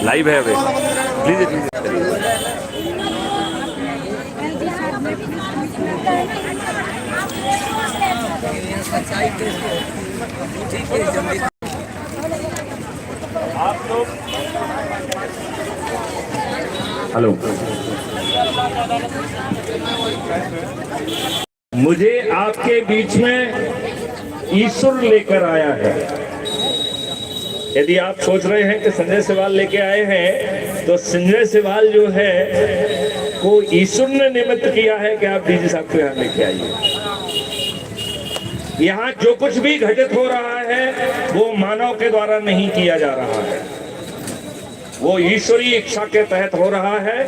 Live है अभी। Please आप लोग हेलो, मुझे आपके बीच में ईश्वर लेकर आया है। यदि आप सोच रहे हैं कि संजय सिवाल लेके आए हैं, तो संजय सिवाल जो है वो ईश्वर ने निमित्त किया है कि आप डीजी साहब को यहाँ लेके आइए। यहाँ जो कुछ भी घटित हो रहा है वो मानव के द्वारा नहीं किया जा रहा है, वो ईश्वरीय इच्छा के तहत हो रहा है।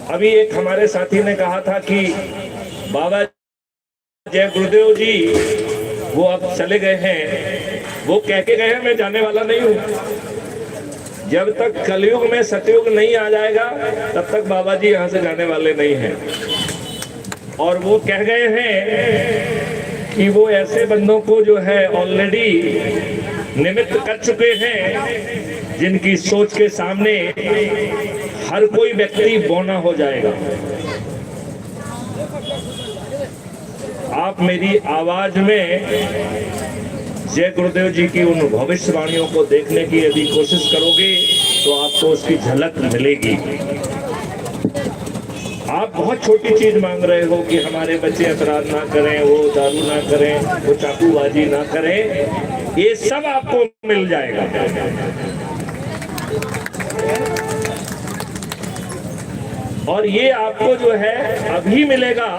अभी एक हमारे साथी ने कहा था कि बाबा जय गुरुदेव जी वो अब चले गए हैं, वो कह के गए हैं मैं जाने वाला नहीं हूं। जब तक कलयुग में सतयुग नहीं आ जाएगा तब तक बाबा जी यहां से जाने वाले नहीं हैं। और वो कह गए हैं कि वो ऐसे बंदों को जो है ऑलरेडी निमित्त कर चुके हैं जिनकी सोच के सामने हर कोई व्यक्ति बौना हो जाएगा। आप मेरी आवाज में जय गुरुदेव जी की उन भविष्यवाणियों को देखने की यदि कोशिश करोगे तो आपको उसकी झलक मिलेगी। आप बहुत छोटी चीज मांग रहे हो कि हमारे बच्चे अपराध ना करें, वो दारू ना करें, वो चाकूबाजी ना करें, ये सब आपको मिल जाएगा। और ये आपको जो है अभी मिलेगा।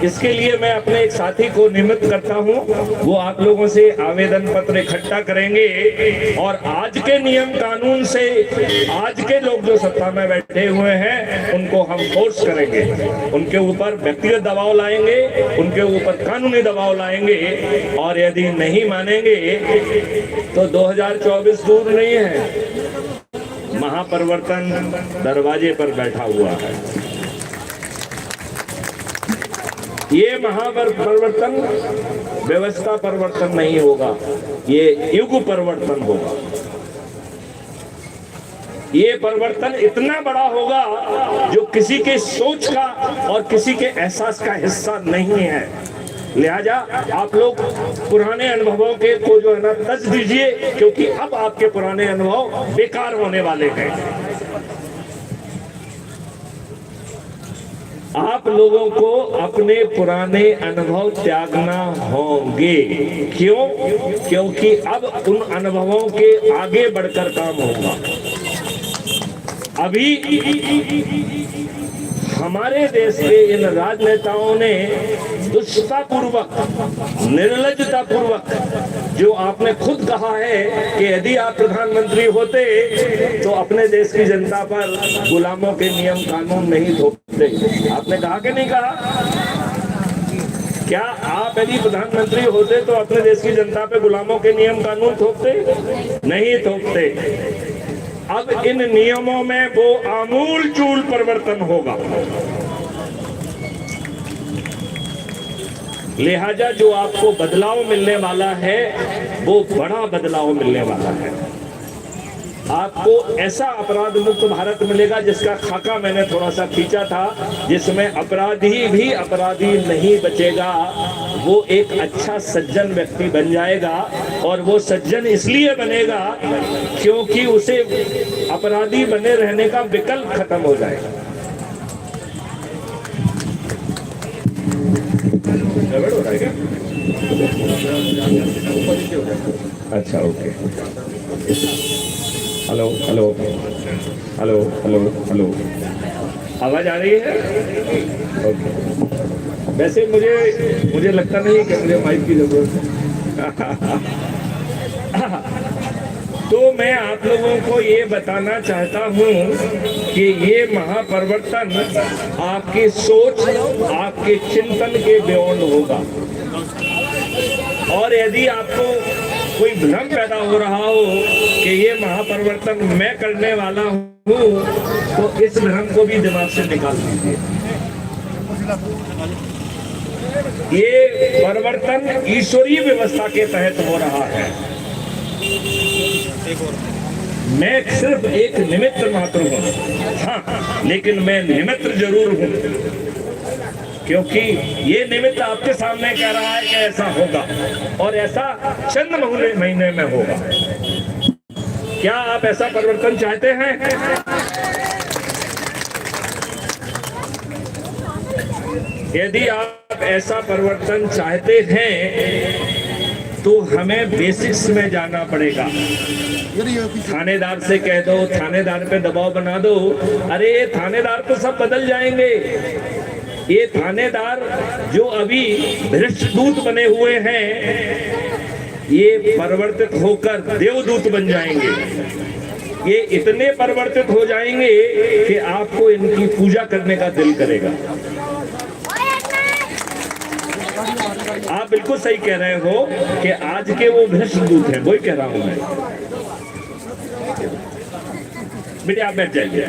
इसके लिए मैं अपने एक साथी को निमित्त करता हूं, वो आप लोगों से आवेदन पत्र इकट्ठा करेंगे और आज के नियम कानून से आज के लोग जो सत्ता में बैठे हुए हैं उनको हम फोर्स करेंगे, उनके ऊपर व्यक्तिगत दबाव लाएंगे, उनके ऊपर कानूनी दबाव लाएंगे। और यदि नहीं मानेंगे तो 2024 दूर नहीं है, महापरिवर्तन दरवाजे पर बैठा हुआ है। ये महापरिवर्तन व्यवस्था परिवर्तन नहीं होगा, ये युग परिवर्तन होगा। ये परिवर्तन इतना बड़ा होगा जो किसी के सोच का और किसी के एहसास का हिस्सा नहीं है। लिहाजा आप लोग पुराने अनुभवों के को जो है ना तज दीजिए, क्योंकि अब आपके पुराने अनुभव बेकार होने वाले हैं। आप लोगों को अपने पुराने अनुभव त्यागना होंगे। क्यों? क्योंकि अब उन अनुभवों के आगे बढ़कर काम होगा। अभी हमारे देश के इन राजनेताओं ने दुष्टतापूर्वक, निर्लज्जतापूर्वक, जो आपने खुद कहा है कि यदि आप प्रधानमंत्री होते तो अपने देश की जनता पर गुलामों के नियम कानून नहीं थोपते। आपने कहा कि नहीं कहा? क्या आप यदि प्रधानमंत्री होते तो अपने देश की जनता पे गुलामों के नियम कानून थोपते? नहीं थोपते। अब इन नियमों में वो आमूल चूल परिवर्तन होगा। लिहाजा जो आपको बदलाव मिलने वाला है वो बड़ा बदलाव मिलने वाला है। आपको ऐसा अपराध मुक्त भारत मिलेगा जिसका खाका मैंने थोड़ा सा खींचा था, जिसमें अपराधी भी अपराधी नहीं बचेगा, वो एक अच्छा सज्जन व्यक्ति बन जाएगा। और वो सज्जन इसलिए बनेगा क्योंकि उसे अपराधी बने रहने का विकल्प खत्म हो जाएगा। गड़बड़ हो रहा है क्या? अच्छा, okay. Hello hello hello hello hello, आवाज आ रही है? ओके। वैसे मुझे लगता नहीं कि मुझे माइक की जरूरत है। तो मैं आप लोगों को ये बताना चाहता हूँ कि ये महापरिवर्तन आपकी सोच, आपके चिंतन के बियॉन्ड होगा। और यदि आपको कोई भ्रम पैदा हो रहा हो कि ये महापरिवर्तन मैं करने वाला हूँ, तो इस भ्रम को भी दिमाग से निकाल दीजिए। ये परिवर्तन ईश्वरीय व्यवस्था के तहत हो रहा है। मैं सिर्फ एक निमित्त मात्र हूं। हाँ, लेकिन मैं निमित्त जरूर हूं, क्योंकि ये निमित्त आपके सामने कह रहा है कि ऐसा होगा और ऐसा चंद महीने में होगा। क्या आप ऐसा परिवर्तन चाहते हैं? यदि आप ऐसा परिवर्तन चाहते हैं तो हमें बेसिक्स में जाना पड़ेगा। थानेदार से कह दो, थानेदार पे दबाव बना दो, अरे ये थानेदार तो सब बदल जाएंगे। ये थानेदार जो अभी भ्रष्ट दूत बने हुए हैं, ये परिवर्तित होकर देवदूत बन जाएंगे। ये इतने परिवर्तित हो जाएंगे कि आपको इनकी पूजा करने का दिल करेगा। आप बिल्कुल सही कह रहे हो कि आज के वो भ्रष्ट दूत हैं, वही कह रहा हूं मैं। बेटे आप बैठ जाइए।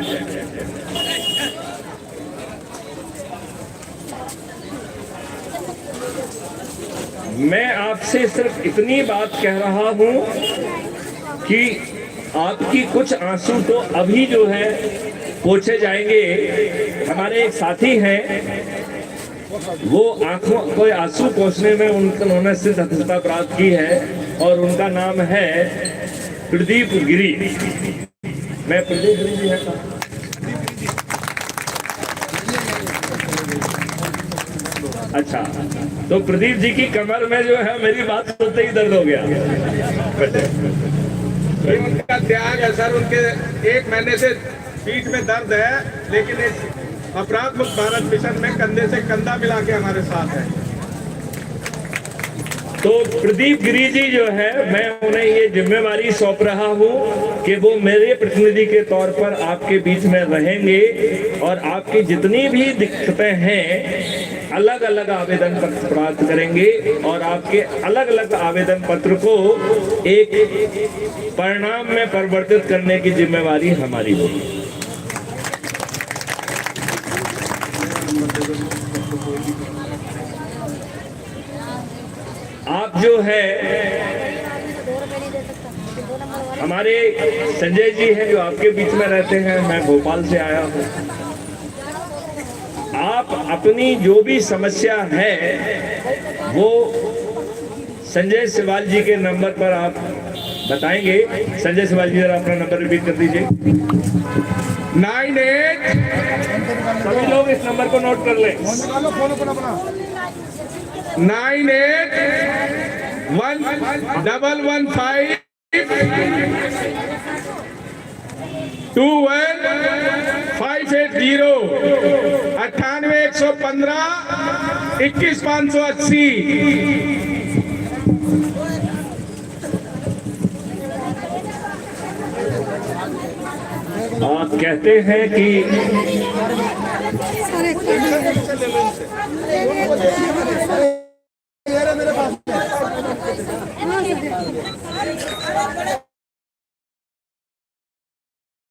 मैं आपसे सिर्फ इतनी बात कह रहा हूं कि आपकी कुछ आंसू तो अभी जो है पोंछे जाएंगे। हमारे एक साथी हैं, वो आंखों को आंसू पोंछने में उन्होंने सफलता प्राप्त की है और उनका नाम है प्रदीप गिरी। मैं प्रदीप गिरी जी है। अच्छा, तो प्रदीप जी की कमर में जो है मेरी बात सुनते ही दर्द हो गया। उनका त्याग है सर, उनके 1 महीने से पीठ में दर्द है, लेकिन इस अपराध मुक्त भारत मिशन में कंधे से कंधा मिला के हमारे साथ है। तो प्रदीप गिरी जी जो है, मैं उन्हें ये जिम्मेवारी सौंप रहा हूं कि वो मेरे प्रतिनिधि के तौर पर आपके बीच में रहेंगे और आपकी जितनी भी दिक्कतें हैं अलग अलग आवेदन पत्र प्राप्त करेंगे और आपके अलग अलग आवेदन पत्र को एक परिणाम में परिवर्तित करने की जिम्मेवारी हमारी होगी। आप जो है हमारे संजय जी हैं जो आपके बीच में रहते हैं, मैं भोपाल से आया हूं। आप अपनी जो भी समस्या है वो संजय सिवाल जी के नंबर पर आप बताएंगे। संजय सिवाल जी जरा अपना नंबर रिपीट कर दीजिए। 98 सभी लोग इस नंबर को नोट कर लें। 98 21580 98 115 21 580। आप कहते हैं कि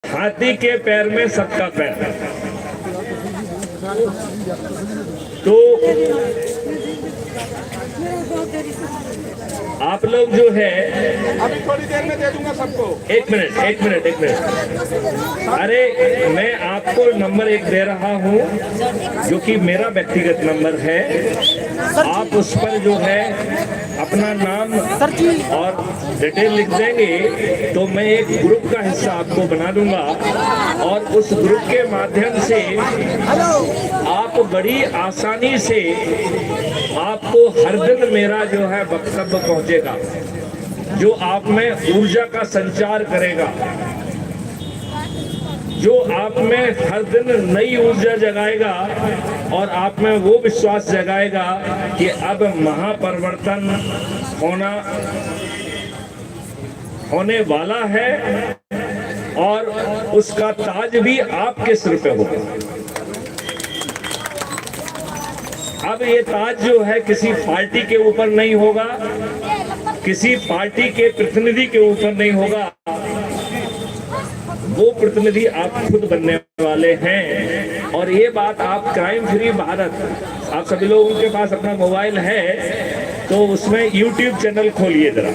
हाथी के पैर में सबका पैर। तो आप लोग जो है अभी थोड़ी देर में दे दूंगा सबको। एक मिनट। अरे मैं आपको नंबर एक दे रहा हूं जो कि मेरा व्यक्तिगत नंबर है। आप उस पर जो है अपना नाम और डिटेल लिख देंगे तो मैं एक ग्रुप का हिस्सा आपको बना दूंगा और उस ग्रुप के माध्यम से आप बड़ी आसानी से आपको हर दिन मेरा जो है वक्तव्य पहुंचेगा जो आप में ऊर्जा का संचार करेगा, जो आप में हर दिन नई ऊर्जा जगाएगा और आप में वो विश्वास जगाएगा कि अब महापरिवर्तन होने वाला है और उसका ताज भी आपके सिर पे होगा। अब ये ताज जो है किसी पार्टी के ऊपर नहीं होगा, किसी पार्टी के प्रतिनिधि के ऊपर नहीं होगा, वो प्रतिनिधि आप खुद बनने वाले हैं। और ये बात आप क्राइम फ्री भारत, आप सभी लोगों के पास अपना मोबाइल है तो उसमें YouTube चैनल खोलिए जरा।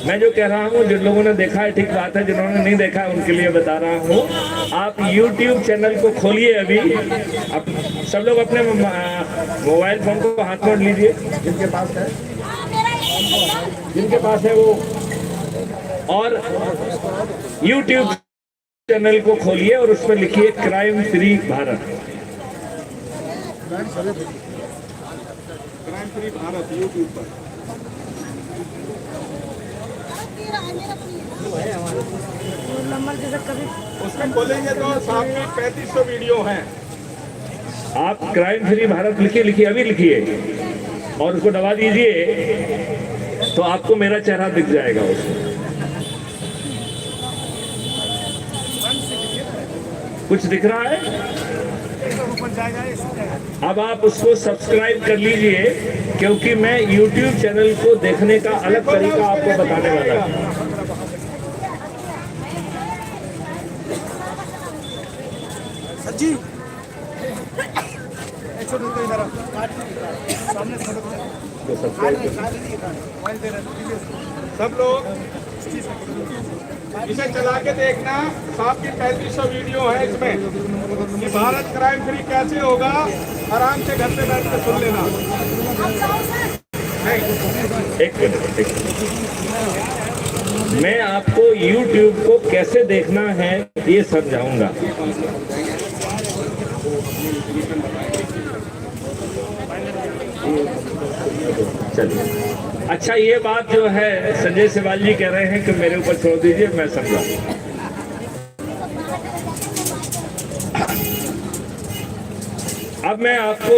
मैं जो कह रहा हूँ, जिन लोगों ने देखा है ठीक बात है, जिन्होंने नहीं देखा है उनके लिए बता रहा हूँ। आप YouTube चैनल को खोलिए अभी। अब सब लोग अपने मोबाइल फोन को हाथ में लीजिए, जिनके पास है, जिनके पास है वो, और YouTube चैनल को खोलिए और उस पर लिखिए crime free Bharat. Crime free Bharat YouTube पर। उसमें खोलेंगे तो साहब की 3500 वीडियो हैं। आप क्राइम फ्री भारत लिखिए, अभी लिखिए और उसको दबा दीजिए तो आपको मेरा चेहरा दिख जाएगा उसमें। कुछ दिख रहा है? अब आप उसको सब्सक्राइब कर लीजिए, क्योंकि मैं YouTube चैनल को देखने का अलग तरीका आपको बताने वाला हूँ। जी तो सब्सक्राइब सब लोग इसे चला के देखना। साहब की 3500 वीडियो है इसमें कि भारत क्राइम फ्री कैसे होगा। आराम से घर पे बैठ के सुन लेना। एक मिनट, मैं आपको YouTube को कैसे देखना है ये समझाऊंगा। चलिए, अच्छा ये बात जो है संजय सिवाल जी कह रहे हैं कि मेरे ऊपर छोड़ दीजिए, मैं समझा। अब मैं आपको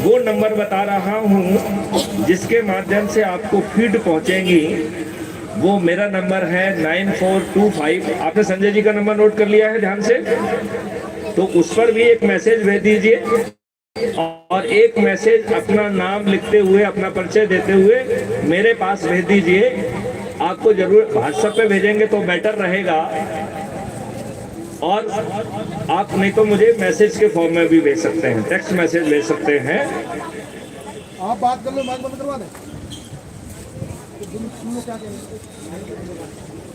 वो नंबर बता रहा हूं जिसके माध्यम से आपको फीड पहुंचेंगी। वो मेरा नंबर है 9425। आपने संजय जी का नंबर नोट कर लिया है ध्यान से? तो उस पर भी एक मैसेज भेज दीजिए और एक मैसेज अपना नाम लिखते हुए, अपना परिचय देते हुए मेरे पास भेज दीजिए। आपको जरूर व्हाट्सएप पे भेजेंगे तो बेटर रहेगा, और आप नहीं तो मुझे मैसेज के फॉर्म में भी भेज सकते हैं, टेक्स्ट मैसेज भेज सकते हैं। आप बात कर लो, माइक बंद करवा दें।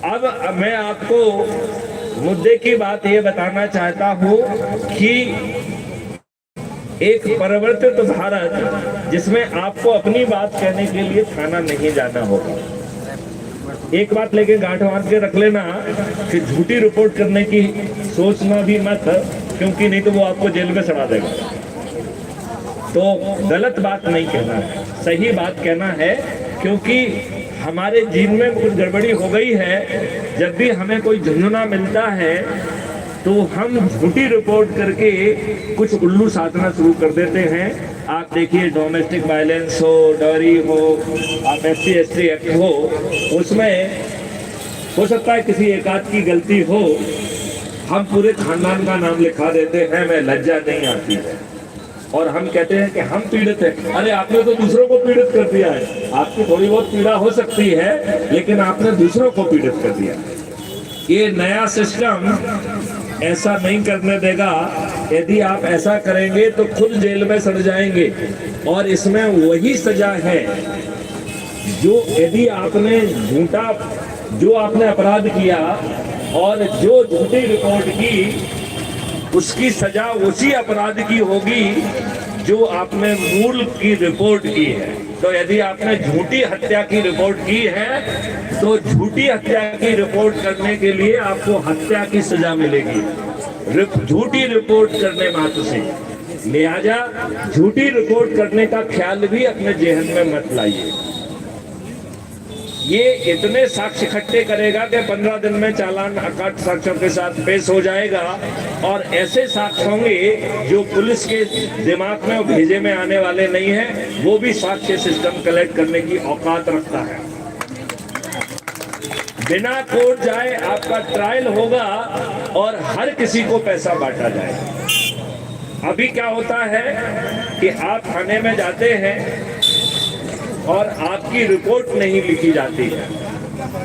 अब मैं आपको मुद्दे की बात ये बताना चाहता हूँ कि एक परिवर्तित भारत जिसमें आपको अपनी बात कहने के लिए थाना नहीं जाना होगा। एक बात लेके गांठ बांध के रख लेना कि झूठी रिपोर्ट करने की सोचना भी मत, क्योंकि नहीं तो वो आपको जेल में सड़ा देगा। तो गलत बात नहीं कहना है, सही बात कहना है, क्योंकि हमारे जीवन में कुछ गड़बड़ी हो गई है। जब भी हमें कोई झुंझुना मिलता है तो हम झूठी रिपोर्ट करके कुछ उल्लू साधना शुरू कर देते हैं। आप देखिए, डोमेस्टिक वायलेंस हो, डॉरी हो, आप SC/ST एक्ट हो, उसमें हो सकता है किसी एक आध की गलती हो, हम पूरे खानदान का नाम लिखा देते हैं, हमें लज्जा नहीं आती है और हम कहते हैं कि हम पीड़ित हैं। अरे आपने तो दूसरों को पीड़ित कर दिया है। आपकी थोड़ी बहुत पीड़ा हो सकती है, लेकिन आपने दूसरों को पीड़ित कर दिया। ये नया सिस्टम ऐसा नहीं करने देगा। यदि आप ऐसा करेंगे तो खुद जेल में सड़ जाएंगे, और इसमें वही सजा है जो यदि आपने झूठा, जो आपने अपराध किया और जो झूठी रिपोर्ट की, उसकी सजा उसी अपराध की होगी जो आपने मूल की रिपोर्ट की है। तो यदि आपने झूठी हत्या की रिपोर्ट की है तो झूठी हत्या की रिपोर्ट करने के लिए आपको हत्या की सजा मिलेगी, झूठी रिपोर्ट करने मात्र से। लिहाजा झूठी रिपोर्ट करने का ख्याल भी अपने जेहन में मत लाइए। ये इतने साक्ष्य इकट्ठे करेगा कि 15 दिन में चालान अकाट साक्ष्यों के साथ पेश हो जाएगा, और ऐसे साक्ष्य होंगे जो पुलिस के दिमाग में भेजे में आने वाले नहीं है। वो भी साक्ष्य सिस्टम कलेक्ट करने की औकात रखता है। बिना कोर्ट जाए आपका ट्रायल होगा और हर किसी को पैसा बांटा जाएगा। अभी क्या होता है कि आप थाने में जाते हैं और आपकी रिपोर्ट नहीं लिखी जाती है,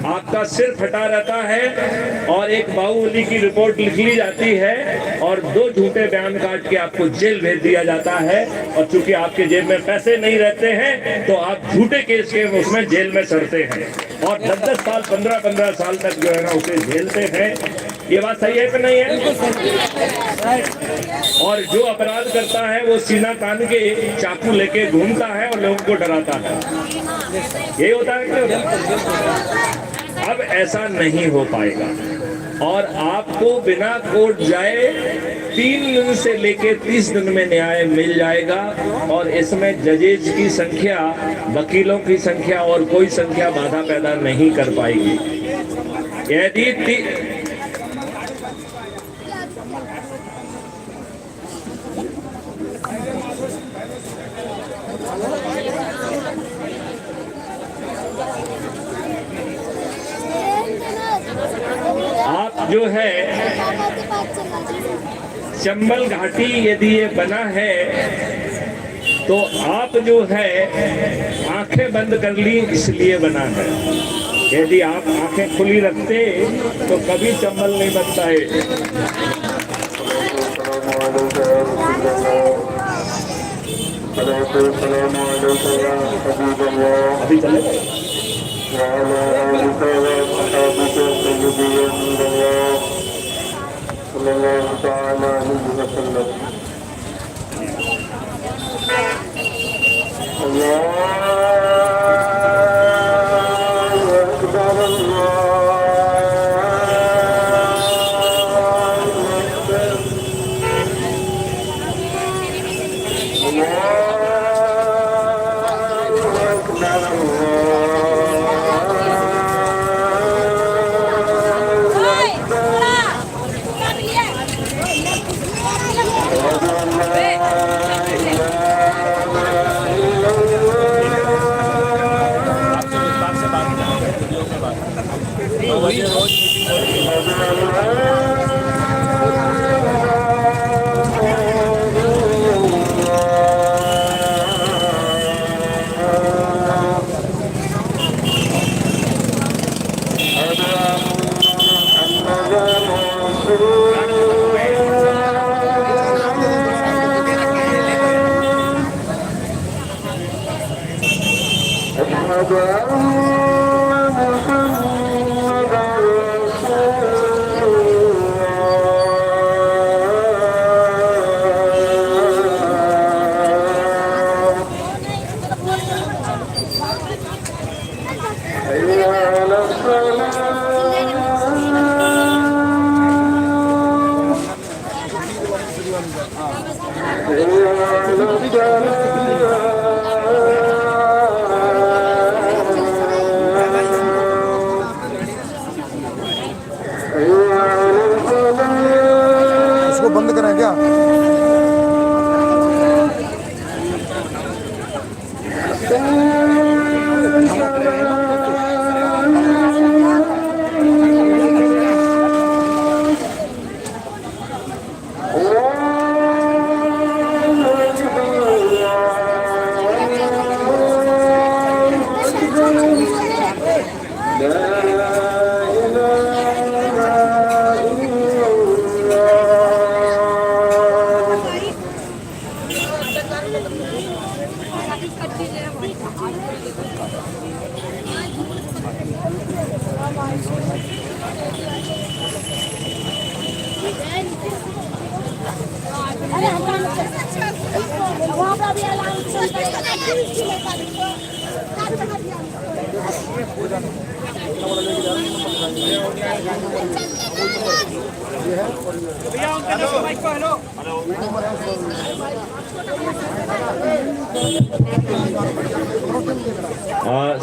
आपका सिर फटा रहता है और एक बाहुबली की रिपोर्ट लिख ली जाती है और 2 झूठे बयान काट के आपको जेल भेज दिया जाता है। और चूंकि आपके जेब में पैसे नहीं रहते हैं तो आप झूठे केस के उसमें जेल में सड़ते हैं। और 10-10 साल 15-15 साल तक जो है ना उसे झेलते हैं। ये बात सही है कि नहीं है? और जो अपराध करता है वो सीना तान के चाकू लेके घूमता है और लोगों को डराता है। यही होता है क्या? अब ऐसा नहीं हो पाएगा और आपको बिना कोर्ट जाए 3 दिन से लेके 30 दिन में न्याय मिल जाएगा। और इसमें जजेज की संख्या, वकीलों की संख्या और कोई संख्या बाधा पैदा नहीं कर पाएगी। यदि आप जो है चंबल घाटी यदि ये बना है तो आप जो है आंखें बंद कर ली इसलिए बना है। यदि आप आंखें खुली रखते तो कभी चंबल नहीं बनता है। अभी चले इसको बंद करें क्या?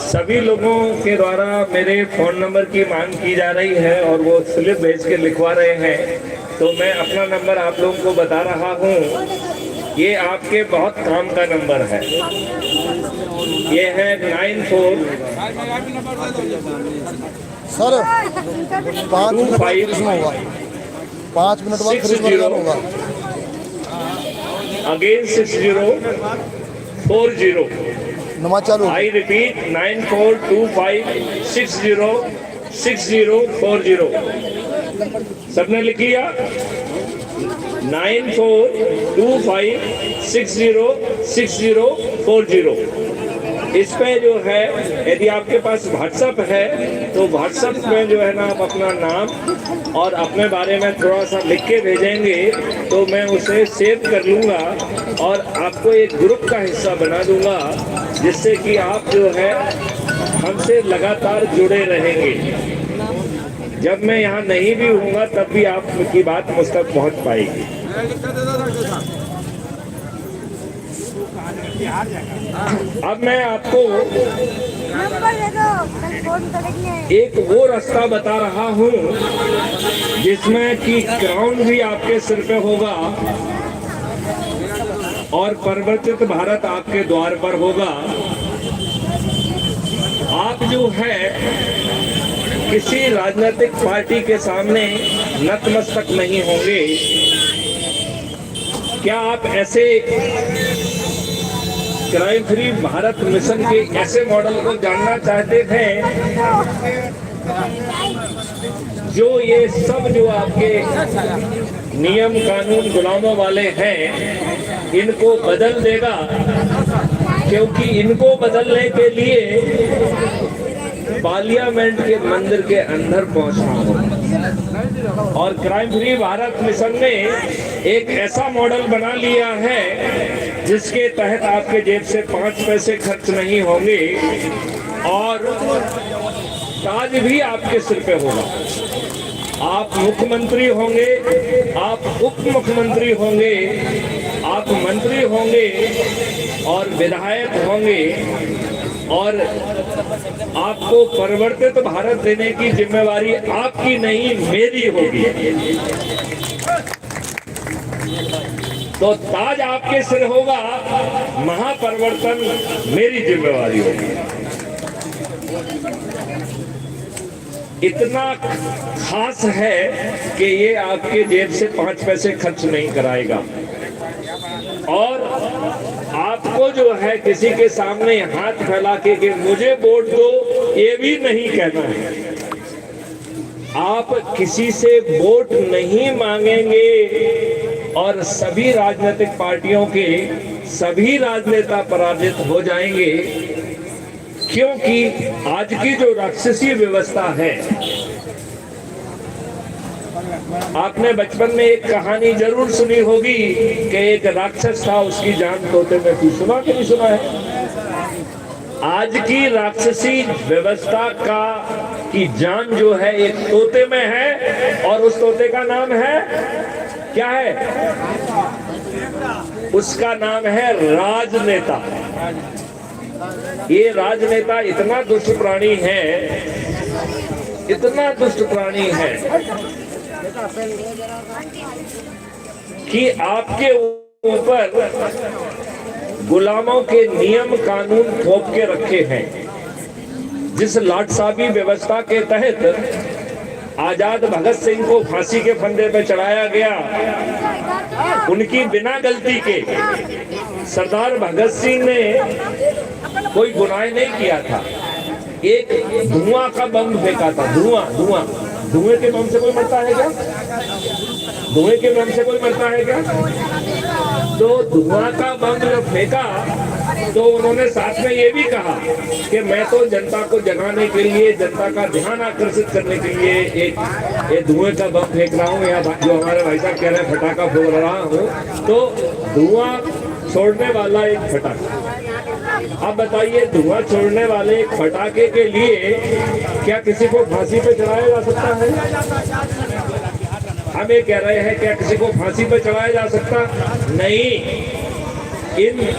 सभी लोगों के द्वारा मेरे फोन नंबर की मांग की जा रही है और वो स्लिप भेज के लिखवा रहे हैं, तो मैं अपना नंबर आप लोगों को बता रहा हूँ। ये आपके बहुत काम का नंबर है। ये है 94 सर 5 मिनट बाद होगा, 5 मिनट बाद फिर होगा। अगेन 6040 नमाज चालू। I repeat 9425606040। सबने लिख लिया? 9425606040। इस पे जो है, यदि आपके पास व्हाट्सएप है तो व्हाट्सएप में जो है ना आप अपना नाम और अपने बारे में थोड़ा सा लिख के भेजेंगे तो मैं उसे सेव कर लूँगा और आपको एक ग्रुप का हिस्सा बना दूँगा, जिससे कि आप जो है हमसे लगातार जुड़े रहेंगे। जब मैं यहाँ नहीं भी हूँगा तब भी आपकी बात मुझ तक पहुँच पाएगी। अब मैं आपको एक वो रास्ता बता रहा हूँ जिसमें कि क्राउन भी आपके सिर पे होगा और परिवर्तित भारत आपके द्वार पर होगा। आप जो है किसी राजनीतिक पार्टी के सामने नतमस्तक नहीं होंगे। क्या आप ऐसे क्राइम फ्री भारत मिशन के ऐसे मॉडल को जानना चाहते थे जो ये सब जो आपके नियम कानून गुलामों वाले हैं इनको बदल देगा? क्योंकि इनको बदलने के लिए पार्लियामेंट के मंदिर के अंदर पहुंचना होगा। और क्राइम फ्री भारत मिशन ने एक ऐसा मॉडल बना लिया है जिसके तहत आपके जेब से 5 पैसे खर्च नहीं होंगे और ताज भी आपके सिर पे होगा। आप मुख्यमंत्री होंगे, आप उप मुख्यमंत्री होंगे, आप मंत्री होंगे और विधायक होंगे और आपको परिवर्तित भारत देने की जिम्मेवारी आपकी नहीं मेरी होगी। तो ताज आपके सिर होगा, महापरिवर्तन मेरी जिम्मेवारी होगी। इतना खास है कि ये आपके जेब से 5 पैसे खर्च नहीं कराएगा और आपको जो है किसी के सामने हाथ फैला के कि मुझे वोट दो ये भी नहीं कहना है। आप किसी से वोट नहीं मांगेंगे और सभी राजनीतिक पार्टियों के सभी राजनेता पराजित हो जाएंगे, क्योंकि आज की जो राक्षसी व्यवस्था है, आपने बचपन में एक कहानी जरूर सुनी होगी कि एक राक्षस था, उसकी जान तोते में थी। सुना कि नहीं सुना है? आज की राक्षसी व्यवस्था की जान जो है एक तोते में है और उस तोते का नाम है क्या है? उसका नाम है राजनेता। ये राजनेता इतना दुष्ट प्राणी है, इतना दुष्ट प्राणी है कि आपके ऊपर गुलामों के नियम कानून थोप के रखे हैं। जिस लाटसाबी व्यवस्था के तहत आजाद भगत सिंह को फांसी के फंदे पे चढ़ाया गया, उनकी बिना गलती के सरदार भगत सिंह ने कोई गुनाह नहीं किया था। एक धुआं का बम फेंका था, धुएं के बम से कोई मरता है क्या? धुएं के बम से कोई मरता है क्या? तो धुआं का बम जब फेंका तो उन्होंने साथ में ये भी कहा कि मैं तो जनता को जगाने के लिए, जनता का ध्यान आकर्षित करने के लिए एक धुएं का बम फेंक रहा हूँ, या जो हमारे भाई साहब कह रहे हैं फटाका फोड़ रहा हूँ। तो धुआं छोड़ने वाला एक फटाका। अब बताइए, धुआं छोड़ने वाले एक फटाके के लिए क्या किसी को फांसी पे चढ़ाया जा सकता है? हम ये कह रहे हैं क्या किसी को फांसी पे चढ़ाया जा सकता? नहीं।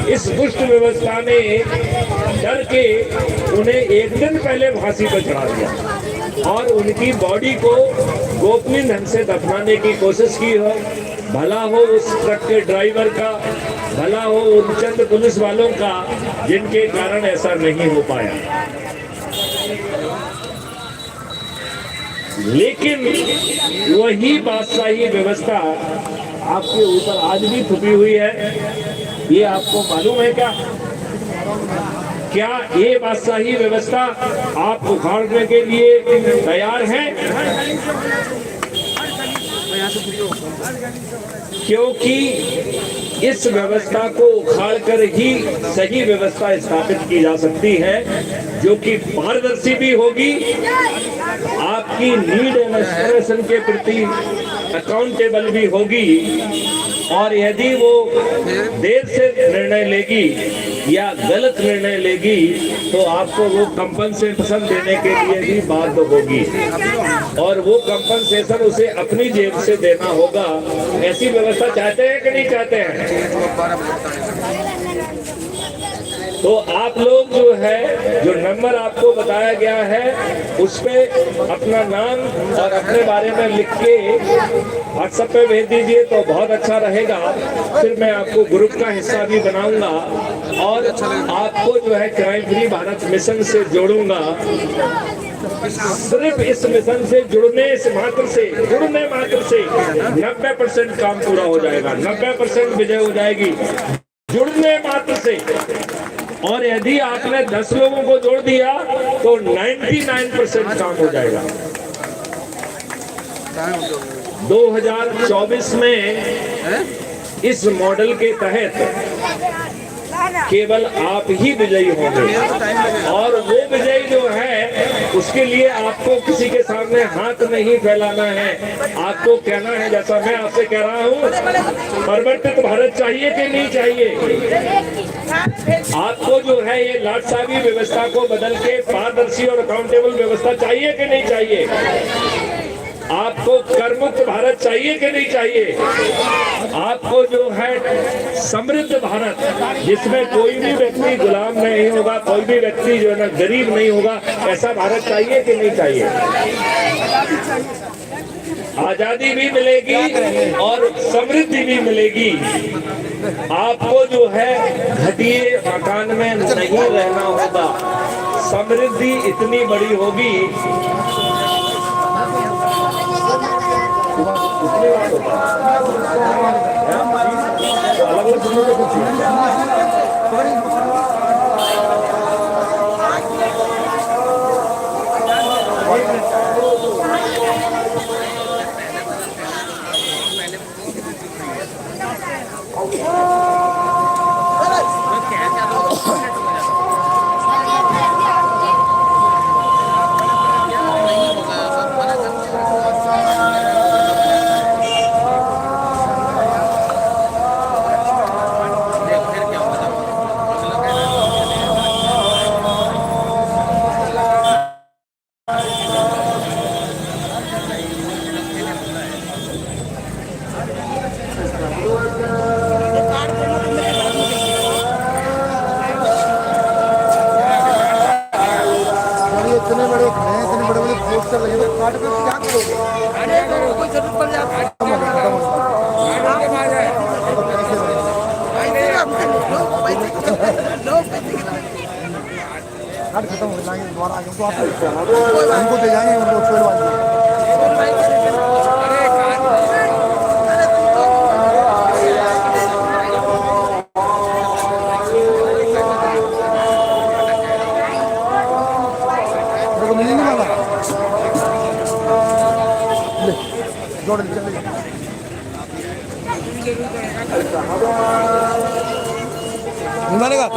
इस दुष्ट व्यवस्था ने डर के उन्हें एक दिन पहले फांसी पर चढ़ा दिया और उनकी बॉडी को गोपनीय ढंग से दफनाने की कोशिश की हो। भला हो उस ट्रक के ड्राइवर का, भला हो उन चंद पुलिस वालों का जिनके कारण ऐसा नहीं हो पाया। लेकिन वही बादशाही व्यवस्था आपके ऊपर आज भी छुपी हुई है। ये आपको मालूम है क्या? क्या ये बादशाही व्यवस्था आप उखाड़ने के लिए तैयार हैं? क्योंकि इस व्यवस्था को उखाड़ कर ही सही व्यवस्था स्थापित की जा सकती है, जो कि पारदर्शी भी होगी, आपकी नीड एडमिनिस्ट्रेशन के प्रति अकाउंटेबल भी होगी, और यदि वो देर से निर्णय लेगी या गलत निर्णय लेगी तो आपको वो कंपनसेशन देने के लिए भी बाध्य होगी, और वो कंपनसेशन उसे अपनी जेब से देना होगा। ऐसी व्यवस्था चाहते हैं कि नहीं चाहते हैं? तो आप लोग जो है, जो नंबर आपको बताया गया है उस पे अपना नाम और अपने बारे में लिख के व्हाट्सएप पे भेज दीजिए तो बहुत अच्छा रहेगा। फिर मैं आपको ग्रुप का हिस्सा भी बनाऊंगा और आपको जो है क्राइम फ्री भारत मिशन से जोड़ूंगा। सिर्फ इस मिशन से जुड़ने मात्र से 90% काम पूरा हो जाएगा, 90% विजय हो जाएगी जुड़ने मात्र से। और यदि आपने 10 लोगों को जोड़ दिया तो 99% काम हो जाएगा। 2024 में इस मॉडल के तहत केवल आप ही विजयी होंगे, और वो विजयी जो है उसके लिए आपको किसी के सामने हाथ नहीं फैलाना है। आपको कहना है, जैसा मैं आपसे कह रहा हूँ, परिवर्तित भारत चाहिए कि नहीं चाहिए? आपको जो है ये लाट साहबी व्यवस्था को बदल के पारदर्शी और अकाउंटेबल व्यवस्था चाहिए कि नहीं चाहिए? आपको कर मुक्त भारत चाहिए कि नहीं चाहिए? आपको जो है समृद्ध भारत, जिसमें कोई भी व्यक्ति गुलाम नहीं होगा, कोई भी व्यक्ति जो है ना गरीब नहीं होगा, ऐसा भारत चाहिए कि नहीं चाहिए? आजादी भी मिलेगी और समृद्धि भी मिलेगी। आपको जो है घटिया मकान में नहीं रहना होगा। समृद्धि इतनी बड़ी होगी, इतने बड़े खड़े हैं, इतने बड़े बड़े पोस्टर लगे, तो काट कर क्या करोगे? कोई जरूरत पड़ जाती है खत्म हो जाएंगे, दोबारा उनको दे जाएंगे, उनको छोड़ मानेगा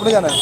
आपने जाना है।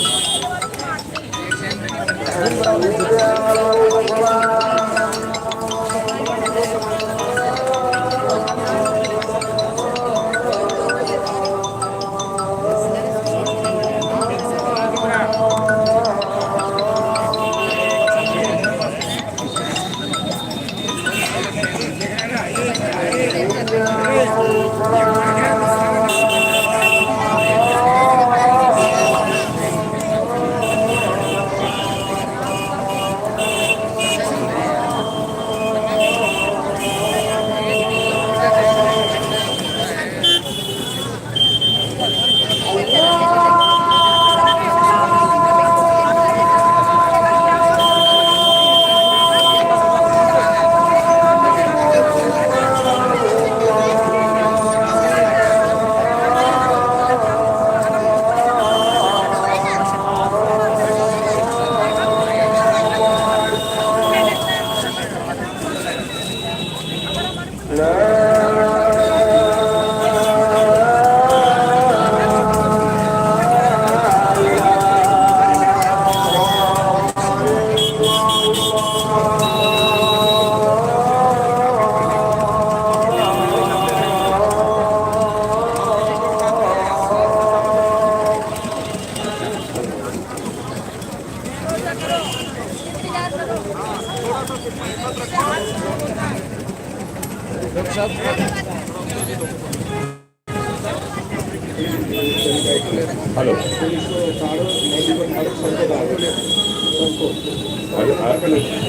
हेलो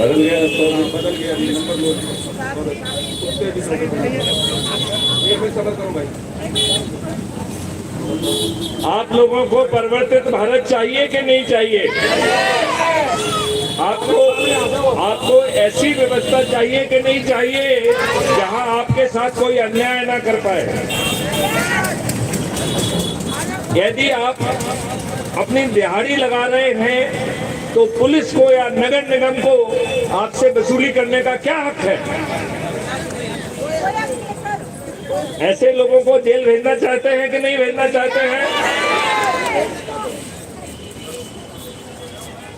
बदल गया आप लोगों को परिवर्तित भारत चाहिए कि नहीं चाहिए? आपको ऐसी व्यवस्था चाहिए कि नहीं चाहिए जहां आपके साथ कोई अन्याय ना कर पाए? यदि आप अपनी दिहाड़ी लगा रहे हैं तो पुलिस को या नगर निगम को आपसे वसूली करने का क्या हक है? ऐसे लोगों को जेल भेजना चाहते हैं कि नहीं भेजना चाहते हैं?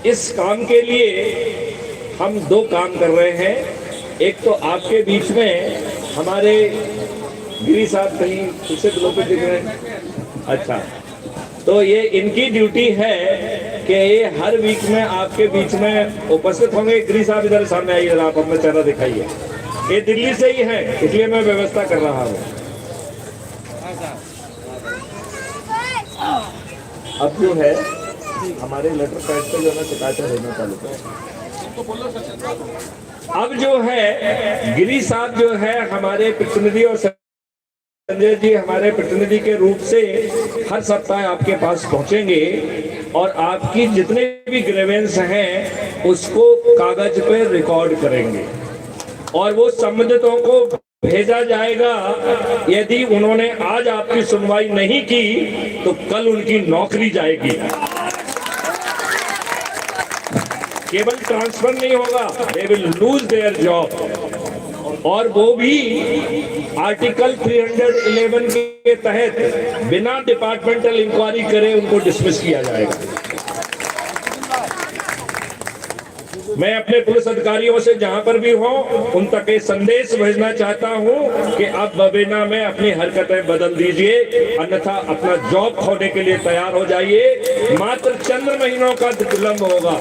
इस काम के लिए हम दो काम कर रहे हैं। एक तो आपके बीच में हमारे गिरी साहब कहीं दूसरे लोग दिख रहे हैं। अच्छा, तो ये इनकी ड्यूटी है कि ये हर वीक में आपके बीच में उपस्थित होंगे। गिरी साहब इधर सामने आइए, जरा आप अपना चेहरा दिखाइए। ये दिल्ली से ही है, इसलिए मैं व्यवस्था कर रहा हूँ। अब जो है हमारे लेटर पैड पे जो है शिकायतें देना चालू करें। अब जो है गिरी साहब जो है हमारे प्रतिनिधि और संजय जी हमारे प्रतिनिधि के रूप से हर सप्ताह आपके पास पहुंचेंगे और आपकी जितने भी ग्रीवेंस हैं उसको कागज पे रिकॉर्ड करेंगे और वो संबंधितों को भेजा जाएगा। यदि उन्होंने आज आपकी सुनवाई नहीं की तो कल उनकी नौकरी जाएगी। केवल ट्रांसफर नहीं होगा, they will lose their job. और वो भी आर्टिकल 311 के तहत बिना डिपार्टमेंटल इंक्वायरी करे उनको डिसमिस किया जाएगा। मैं अपने पुलिस अधिकारियों से जहां पर भी हो उन तक ये संदेश भेजना चाहता हूं कि अब बबीना में अपनी हरकतें बदल दीजिए, अन्यथा अपना जॉब खोने के लिए तैयार हो जाइए। मात्र चंद महीनों का विलंब होगा।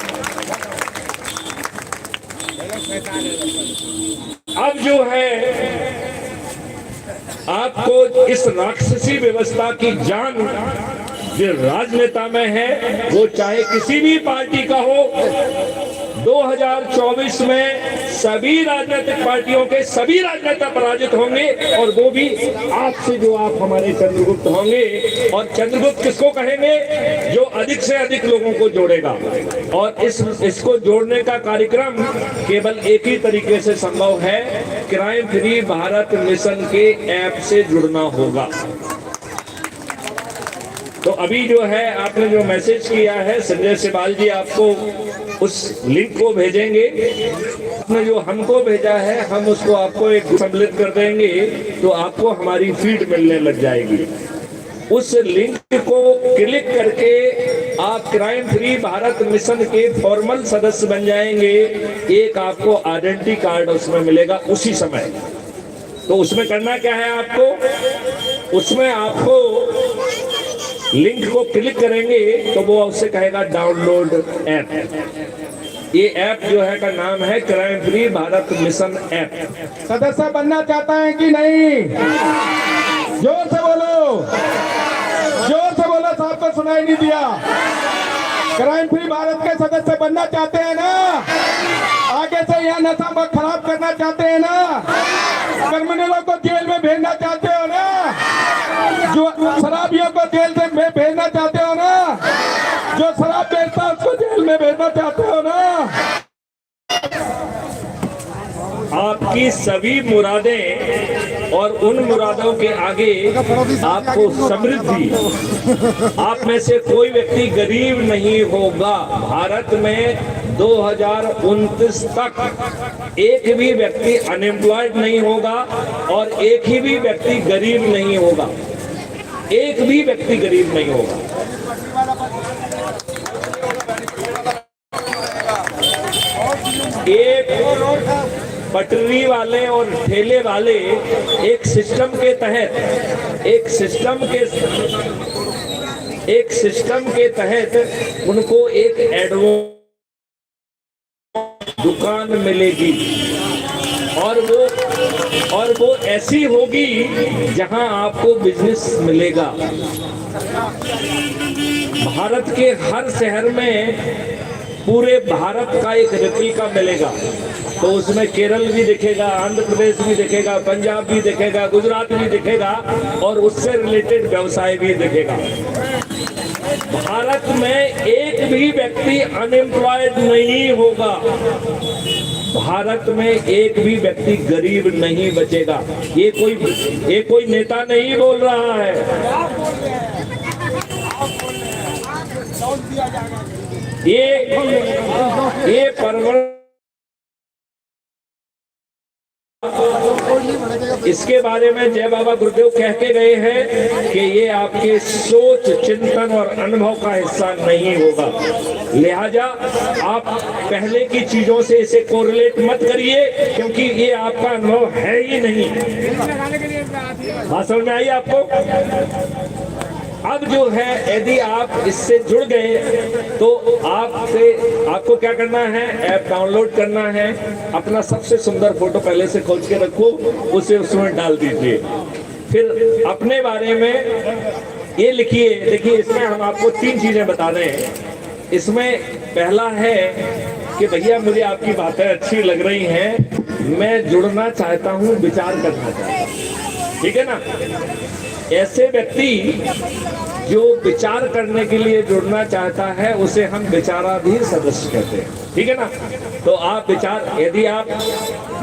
अब जो है आपको इस राक्षसी व्यवस्था की जान जो राजनेता में है, वो चाहे किसी भी पार्टी का हो, 2024 में सभी राजनीतिक पार्टियों के सभी राजनेता पराजित होंगे और वो भी आपसे जो आप हमारे चंद्रगुप्त होंगे। और चंद्रगुप्त किसको कहेंगे? जो अधिक से अधिक लोगों को जोड़ेगा। और इसको जोड़ने का कार्यक्रम केवल एक ही तरीके से संभव है, क्राइम फ्री भारत मिशन के ऐप से जुड़ना होगा। तो अभी जो है आपने जो मैसेज किया है, संजय सिबाल जी आपको उस लिंक को भेजेंगे। आपने जो हमको भेजा है हम उसको आपको एक सम्मिलित कर देंगे तो आपको हमारी फीड मिलने लग जाएगी। उस लिंक को क्लिक करके आप क्राइम फ्री भारत मिशन के फॉर्मल सदस्य बन जाएंगे, एक आपको आइडेंटिटी कार्ड उसमें मिलेगा उसी समय। तो उसमें करना क्या है आपको, उसमें आपको लिंक को क्लिक करेंगे तो वो उससे कहेगा डाउनलोड ऐप। ये ऐप जो है का नाम है crime free Bharat mission app. सदस्य बनना चाहता है कि नहीं? जोर से बोलो, जोर से बोलो, साहब को सुनाई नहीं दिया। क्राइम फ्री भारत के सदस्य बनना चाहते हैं ना? आगे से यह नशा मत खराब करना चाहते हैं ना? क्रिमिनलों को जेल में भेजना चाहते हो ना? जो शराबियों को जेल में भेजना चाहते हो ना? जो शराब बेचता है उसको जेल में भेजना चाहते हो ना? आपकी सभी मुरादें और उन मुरादों के आगे आपको समृद्धि, आप में से कोई व्यक्ति गरीब नहीं होगा। भारत में 2029 तक एक भी व्यक्ति अनएम्प्लॉयड नहीं होगा और एक ही भी व्यक्ति गरीब नहीं होगा, एक भी व्यक्ति गरीब नहीं होगा। एक पटरी वाले और ठेले वाले एक सिस्टम के तहत, एक सिस्टम के तहत उनको एक एडवांस दुकान मिलेगी और वो ऐसी होगी जहां आपको बिजनेस मिलेगा। भारत के हर शहर में पूरे भारत का एक रेप्लिका मिलेगा। तो उसमें केरल भी दिखेगा, आंध्र प्रदेश भी दिखेगा, पंजाब भी दिखेगा, गुजरात भी दिखेगा और उससे रिलेटेड व्यवसाय भी दिखेगा। भारत में एक भी व्यक्ति अनएम्प्लॉयड नहीं होगा, भारत में एक भी व्यक्ति गरीब नहीं बचेगा। ये कोई नेता नहीं बोल रहा है, ये परवर इसके बारे में जय बाबा गुरुदेव कह के गए हैं कि ये आपके सोच, चिंतन और अनुभव का हिस्सा नहीं होगा। लिहाजा आप पहले की चीजों से इसे कोरिलेट मत करिए, क्योंकि ये आपका अनुभव है ही नहीं। बात समझ में आई आपको? अब जो है यदि आप इससे जुड़ गए तो आपको क्या करना है, ऐप डाउनलोड करना है, अपना सबसे सुंदर फोटो पहले से खोज के रखो, उसे उसमें डाल दीजिए। फिर अपने बारे में ये लिखिए। देखिए, इसमें हम आपको 3 चीजें बता रहे हैं। इसमें पहला है कि भैया मुझे आपकी बातें अच्छी लग रही हैं, मैं जुड़ना चाहता हूँ, विचार करना चाहता हूँ। ठीक है ना? ऐसे व्यक्ति जो विचार करने के लिए जुड़ना चाहता है उसे हम विचाराधीन सदस्य कहते हैं। ठीक है ना? तो आप यदि आप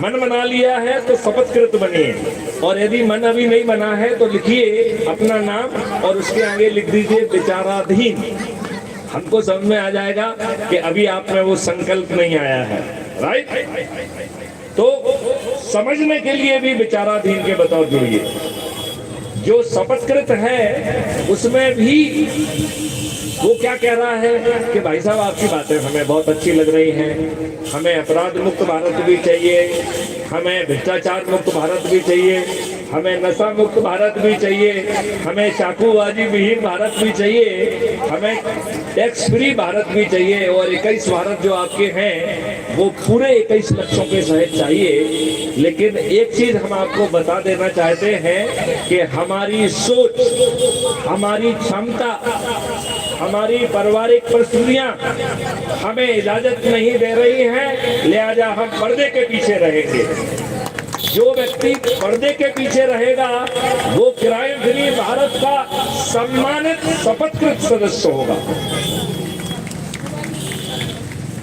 मन बना लिया है तो शपथकृत बनिए, और यदि मन अभी नहीं बना है तो लिखिए अपना नाम और उसके आगे लिख दीजिए विचाराधीन। हमको समझ में आ जाएगा कि अभी आप में वो संकल्प नहीं आया है। राइट? तो समझने के लिए भी विचाराधीन के बतौर जुड़िए। जो शपथकृत है उसमें भी वो क्या कह रहा है कि भाई साहब आपकी बातें हमें बहुत अच्छी लग रही हैं, हमें अपराध मुक्त भारत भी चाहिए, हमें भ्रष्टाचार मुक्त भारत भी चाहिए, हमें नशा मुक्त भारत भी चाहिए, हमें चाकूबाजी विहीन भारत भी चाहिए, हमें टैक्स फ्री भारत भी चाहिए, और 21 भारत जो आपके हैं वो पूरे 21 लक्ष्यों के सहित चाहिए। लेकिन एक चीज हम आपको बता देना चाहते हैं कि हमारी सोच, हमारी क्षमता, हमारी पारिवारिक परिस्थितियां हमें इजाजत नहीं दे रही हैं, लिहाजा हम पर्दे के पीछे रहेंगे। जो व्यक्ति पर्दे के पीछे रहेगा वो क्राइम फ्री भारत का सम्मानित शपथकृत सदस्य होगा।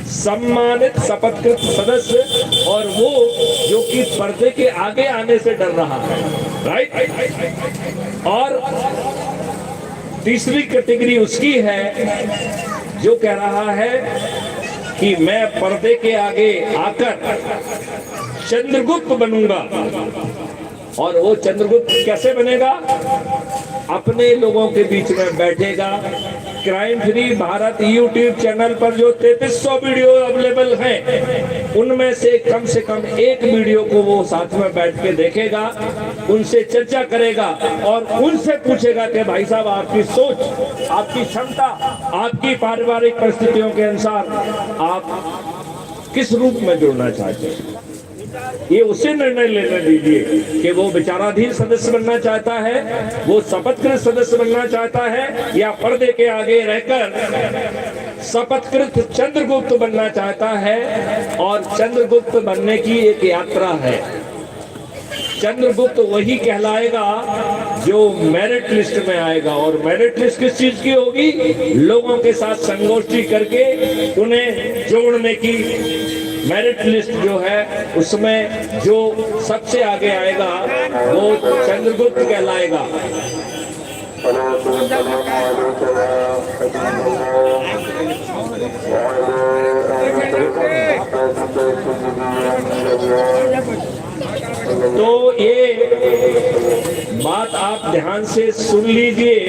सम्मानित शपथकृत सदस्य, और वो जो कि पर्दे के आगे आने से डर रहा है। राइट? और तीसरी कैटेगरी उसकी है जो कह रहा है कि मैं पर्दे के आगे आकर चंद्रगुप्त बनूंगा। और वो चंद्रगुप्त कैसे बनेगा? अपने लोगों के बीच में बैठेगा, crime free Bharat YouTube channel पर जो 3300 वीडियो अवेलेबल हैं, उनमें से कम एक वीडियो को वो साथ में बैठ के देखेगा, उनसे चर्चा करेगा और उनसे पूछेगा कि भाई साहब आपकी सोच, आपकी क्षमता, आपकी पारिवारिक परिस्थितियों के अनुसार आप किस रूप में जुड़ना चाहते हैं। ये उसे निर्णय लेने दीजिए कि वो विचाराधीन सदस्य बनना चाहता है, वो शपथकृत सदस्य बनना चाहता है, या पर्दे के आगे रहकर शपथकृत चंद्रगुप्त बनना चाहता है। और चंद्रगुप्त बनने की एक यात्रा है। चंद्रगुप्त वही कहलाएगा जो मेरिट लिस्ट में आएगा। और मेरिट लिस्ट किस चीज की होगी? लोगों के साथ संगोष्ठी करके उन्हें जोड़ने की मेरिट लिस्ट जो है, उसमें जो सबसे आगे आएगा वो चंद्रगुप्त कहलाएगा। तो ये बात आप ध्यान से सुन लीजिए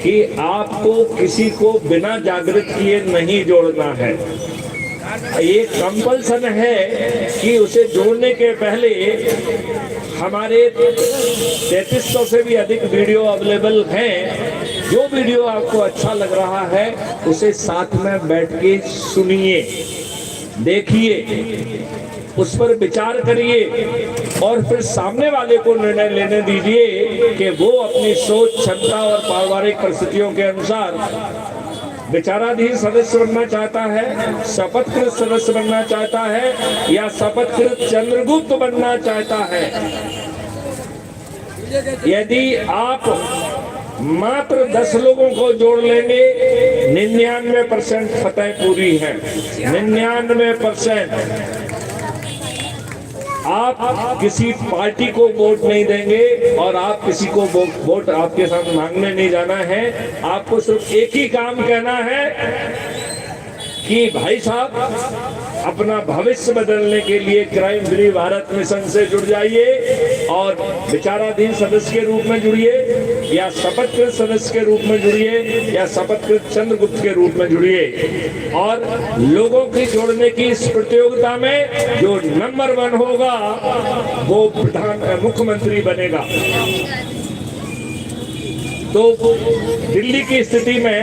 कि आपको किसी को बिना जागृत किए नहीं जोड़ना है। ये कंपल्सन है कि उसे जोड़ने के पहले हमारे 3300 से भी अधिक वीडियो अवेलेबल हैं। जो वीडियो आपको अच्छा लग रहा है उसे साथ में बैठ के सुनिए, देखिए, उस पर विचार करिए और फिर सामने वाले को निर्णय लेने दीजिए कि वो अपनी सोच, क्षमता और पारिवारिक परिस्थितियों के अनुसार विचाराधीन सदस्य बनना चाहता है, शपथकृत सदस्य बनना चाहता है, या शपथकृत चंद्रगुप्त बनना चाहता है। यदि आप मात्र 10 लोगों को जोड़ लेंगे, 99% फतह पूरी है। 99%। आप किसी पार्टी को वोट नहीं देंगे और आप किसी को वोट आपके साथ मांगने नहीं जाना है। आपको सिर्फ एक ही काम कहना है कि भाई साहब अपना भविष्य बदलने के लिए क्राइम फ्री भारत मिशन से जुड़ जाइए और विचाराधीन सदस्य के रूप में जुड़िए, या शपथकृत सदस्य के रूप में जुड़िए, या शपथकृत चंद्रगुप्त के रूप में जुड़िए। और लोगों की जोड़ने की इस प्रतियोगिता में जो नंबर 1 होगा वो मुख्यमंत्री बनेगा। तो दिल्ली की स्थिति में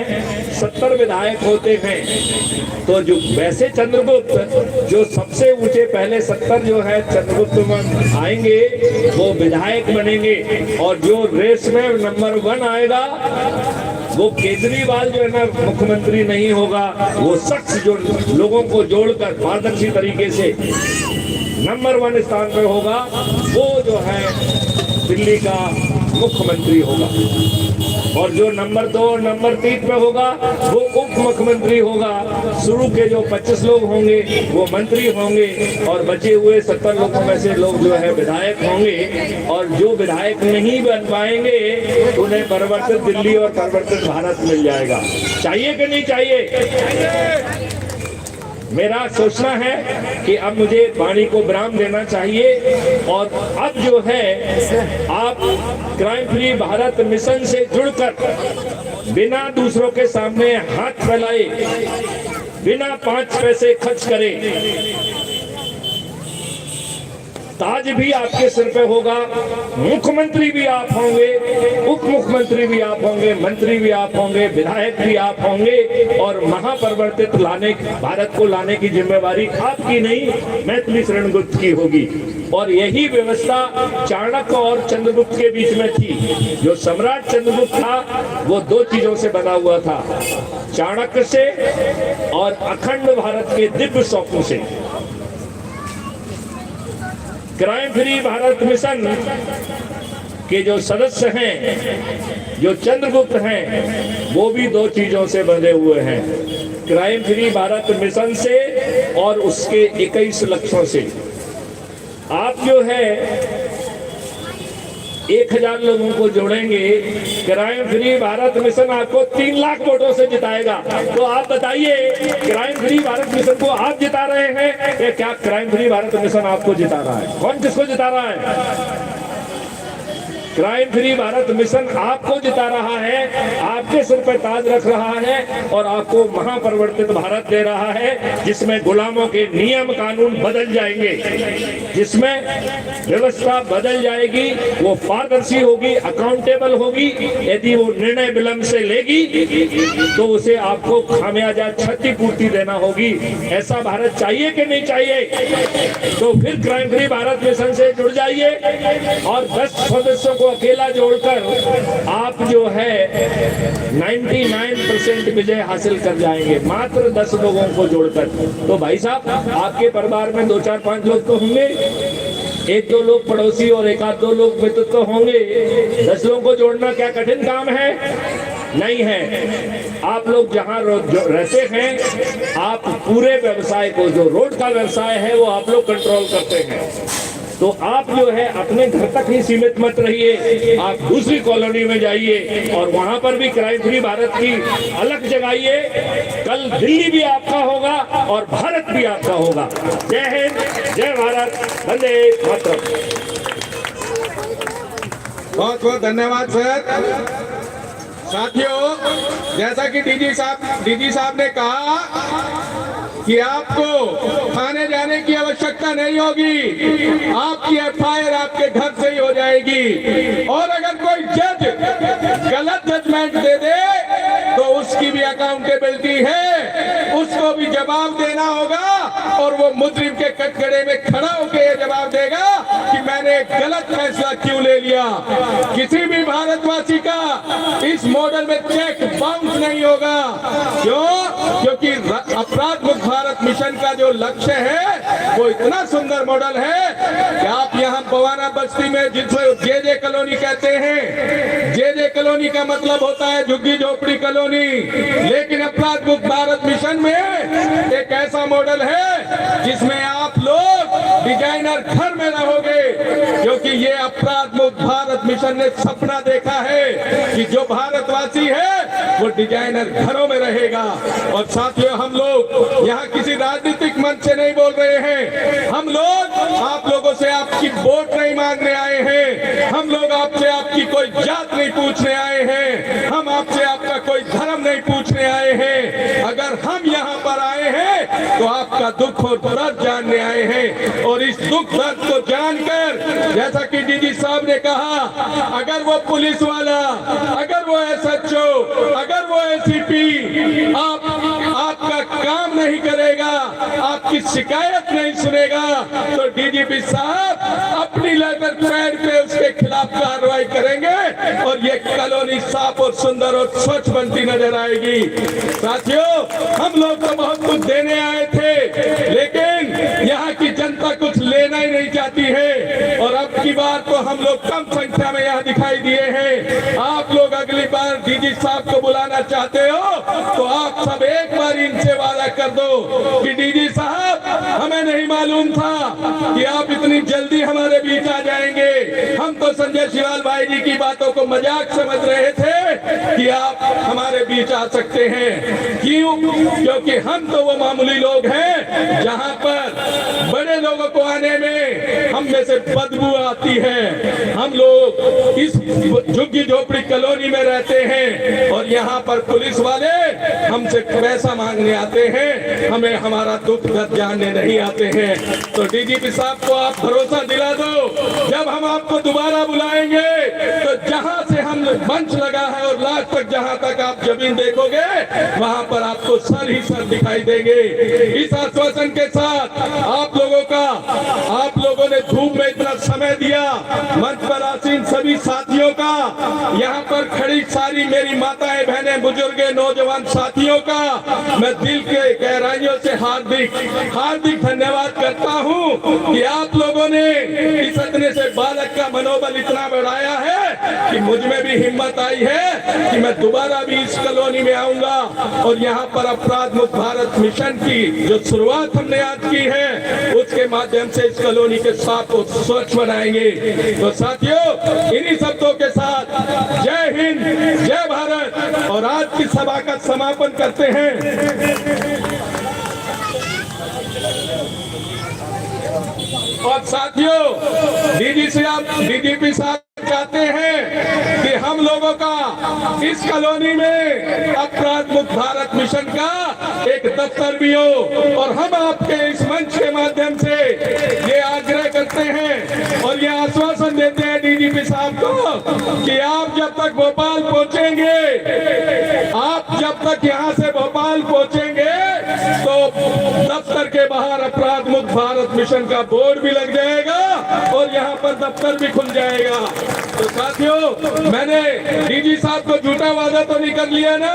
70 विधायक होते हैं, तो जो वैसे चंद्रगुप्त जो सबसे ऊंचे पहले 70 जो है चंद्रगुप्त में आएंगे वो विधायक बनेंगे। और जो रेस में नंबर 1 आएगा वो केजरीवाल जो है ना मुख्यमंत्री नहीं होगा, वो शख्स जो लोगों को जोड़कर पारदर्शी तरीके से नंबर 1 स्थान पर होगा, वो जो है दिल्ली का मुख्यमंत्री होगा। और जो नंबर 2 और नंबर 3 पे होगा वो उप मुख्यमंत्री होगा। शुरू के जो 25 लोग होंगे वो मंत्री होंगे और बचे हुए 70 लोगों में से लोग जो है विधायक होंगे। और जो विधायक नहीं बन पाएंगे उन्हें परिवर्तित दिल्ली और परिवर्तित भारत मिल जाएगा। चाहिए कि नहीं चाहिए? मेरा सोचना है कि अब मुझे वाणी को विराम देना चाहिए और अब जो है आप क्राइम फ्री भारत मिशन से जुड़कर बिना दूसरों के सामने हाथ फैलाए, बिना 5 पैसे खर्च करे, ताज भी आपके सिर पे होगा, मुख्यमंत्री भी आप होंगे, उप मुख्यमंत्री भी आप होंगे, मंत्री भी आप होंगे, विधायक भी आप होंगे और महापरिवर्तित भारत को लाने की जिम्मेवारी आपकी नहीं मैथिली शरण गुप्त की होगी। और यही व्यवस्था चाणक्य और चंद्रगुप्त के बीच में थी। जो सम्राट चंद्रगुप्त था वो 2 चीजों से बना हुआ था, चाणक्य से और अखंड भारत के दिव्य स्वप्न से। क्राइम फ्री भारत मिशन के जो सदस्य हैं, जो चंद्रगुप्त हैं, वो भी 2 चीजों से बंधे हुए हैं, क्राइम फ्री भारत मिशन से और उसके 21 लक्ष्यों से। आप जो है 1000 लोगों को जोड़ेंगे, क्राइम फ्री भारत मिशन आपको 3 लाख वोटों से जिताएगा। तो आप बताइए, क्राइम फ्री भारत मिशन को आप जिता रहे हैं या क्या क्राइम फ्री भारत मिशन आपको जिता रहा है? कौन किसको जिता रहा है? क्राइम फ्री भारत मिशन आपको जिता रहा है, आपके सिर पे ताज रख रहा है और आपको महापरिवर्तित भारत दे रहा है, जिसमें गुलामों के नियम कानून बदल जाएंगे, जिसमें व्यवस्था बदल जाएगी, वो पारदर्शी होगी, अकाउंटेबल होगी। यदि वो निर्णय विलंब से लेगी तो उसे आपको खामियाजा क्षतिपूर्ति देना होगी। ऐसा भारत चाहिए कि नहीं चाहिए? तो फिर क्राइम फ्री भारत मिशन से जुड़ जाइए और 10 सदस्यों को अकेला जोड़कर आप जो है 99% विजय हासिल कर जाएंगे, मात्र 10 लोगों को जोड़कर। तो भाई साहब, आपके परिवार में 2, 4, 5 लोग तो होंगे, 1-2 लोग पड़ोसी और 1-2 लोग मित्र तो होंगे। 10 लोगों को जोड़ना क्या कठिन काम है? नहीं है। आप लोग जहां रहते हैं, आप पूरे व्यवसाय को, जो रोड का व्यवसाय है, वो आप लोग कंट्रोल करते हैं। तो आप जो है अपने घर तक ही सीमित मत रहिए, आप दूसरी कॉलोनी में जाइए और वहां पर भी क्राइम फ्री भारत की अलग जगाइए। कल दिल्ली भी आपका होगा और भारत भी आपका होगा। जय हिंद, जय भारत, वंदे मातरम। बहुत बहुत धन्यवाद सर। साथियों, जैसा कि डीजी साहब ने कहा कि आपको थाने जाने की आवश्यकता नहीं होगी, आपकी एफआईआर आपके घर से ही हो जाएगी। और अगर कोई जज गलत जजमेंट दे दे तो उसकी भी अकाउंटेबिलिटी है, उसको भी जवाब देना होगा और वो मुजरिम के कटघरे में खड़ा होकर ये जवाब देगा कि मैंने गलत फैसला क्यों ले लिया। किसी भी भारतवासी का इस मॉडल में चेक बाउंस नहीं होगा। क्यों? क्योंकि अपराध मुक्त भारत मिशन का जो लक्ष्य है वो इतना सुंदर मॉडल है कि आप यहाँ बवाना बस्ती में, जिसे जे कॉलोनी कहते हैं, जे कॉलोनी का मतलब होता है झुग्गी झोपड़ी कॉलोनी, लेकिन अपराध मुक्त भारत मिशन में एक ऐसा मॉडल है जिसमें आप लोग डिजाइनर घर में रहोगे, क्योंकि ये अपराध मुक्त भारत मिशन ने सपना देखा है कि जो भारतवासी है वो डिजाइनर घरों में रहेगा। और साथियों, हम लोग यहाँ किसी राजनीतिक मंच से नहीं बोल रहे हैं, हम लोग आप लोगों से आपकी वोट नहीं मांगने आए हैं, हम लोग आपसे आपकी कोई जात नहीं पूछने आए हैं, हम आपसे आपका कोई धर्म नहीं पूछने आए हैं। अगर हम यहाँ पर आए हैं तो आपका दुख और दर्द जानने आए हैं। और इस दुख दर्द को जानकर, जैसा कि डीजी साहब ने कहा, अगर वो पुलिस वाला, अगर वो एसएचओ, अगर वो एसीपी आपका काम नहीं करेगा, आपकी शिकायत नहीं सुनेगा, तो डीजीपी साहब अपनी लेटर पैड पे उसके खिलाफ कार्रवाई करेंगे और ये कॉलोनी साफ और सुंदर और स्वच्छ बनती नजर आएगी। साथियों, हम लोग तो बहुत कुछ देने आए थे, लेकिन यहाँ की जनता कुछ लेना ही नहीं चाहती है। और अब की बार तो हम लोग कम संख्या में यहाँ दिखाई दिए हैं। आप लोग अगली बार डीजी साहब को बुलाना चाहते हो तो आप सब एक बार इनसे वादा कर दो कि डीजी साहब, हमें नहीं मालूम था कि आप इतनी जल्दी हमारे बीच आ जाएंगे। हम तो संजय शिवाल भाई जी की बातों को मजाक समझ रहे थे कि आप हमारे बीच आ सकते हैं। क्यों? क्योंकि हम तो वो मामूली लोग हैं जहां पर बड़े लोगों को आने में हम में से बदबू आती है। हम लोग इस झुग्गी झोपड़ी कॉलोनी में रहते हैं और यहाँ पर पुलिस वाले हमसे पैसा मांगने आते हैं, हमें हमारा दुख दर्द जानने नहीं आते हैं। तो डीजीपी साहब को आप भरोसा दिला दो, जब हम आपको दोबारा बुलाएंगे तो जहां से हम मंच लगा है और लास्ट तक जहां तक आप जमीन देखोगे वहां पर आपको सर ही सर दिखाई देंगे। इस आश्वासन के साथ आप लोगों ने धूप में इतना समय दिया, मंच पर आसीन सभी साथियों का, यहाँ पर खड़ी सारी मेरी माताएं, बहनें, बुजुर्ग, नौजवान साथियों का मैं दिल के गहराइयों से हार्दिक धन्यवाद करता हूँ कि आप लोगों ने इस इतने से बालक का मनोबल इतना बढ़ाया है कि मुझ में भी हिम्मत आई है कि मैं दोबारा भी इस कॉलोनी में आऊंगा और यहाँ पर अपराध मुक्त भारत मिशन की जो शुरुआत हमने आज की है उसके माध्यम से इस कॉलोनी के साफ और स्वच्छ बनाएंगे। तो साथियों, इन्हीं शब्दों के साथ जय हिंद, जय भारत और आज की सभा का समापन करते हैं। और साथियों, डीजीपी साहब चाहते हैं इस कॉलोनी में अपराध मुक्त भारत मिशन का एक दफ्तर भी हो। और हम आपके इस मंच के माध्यम से ये आग्रह करते हैं और ये आश्वासन देते हैं डीजीपी साहब को कि आप जब तक भोपाल पहुंचेंगे, आप जब तक यहाँ से भोपाल पहुंचेंगे तो दफ्तर के बाहर अपराध मुक्त भारत मिशन का बोर्ड भी लग जाएगा और यहाँ पर दफ्तर भी खुल जाएगा। तो साथियों, मैंने डीजी साहब को झूठा वादा तो नहीं कर लिया ना?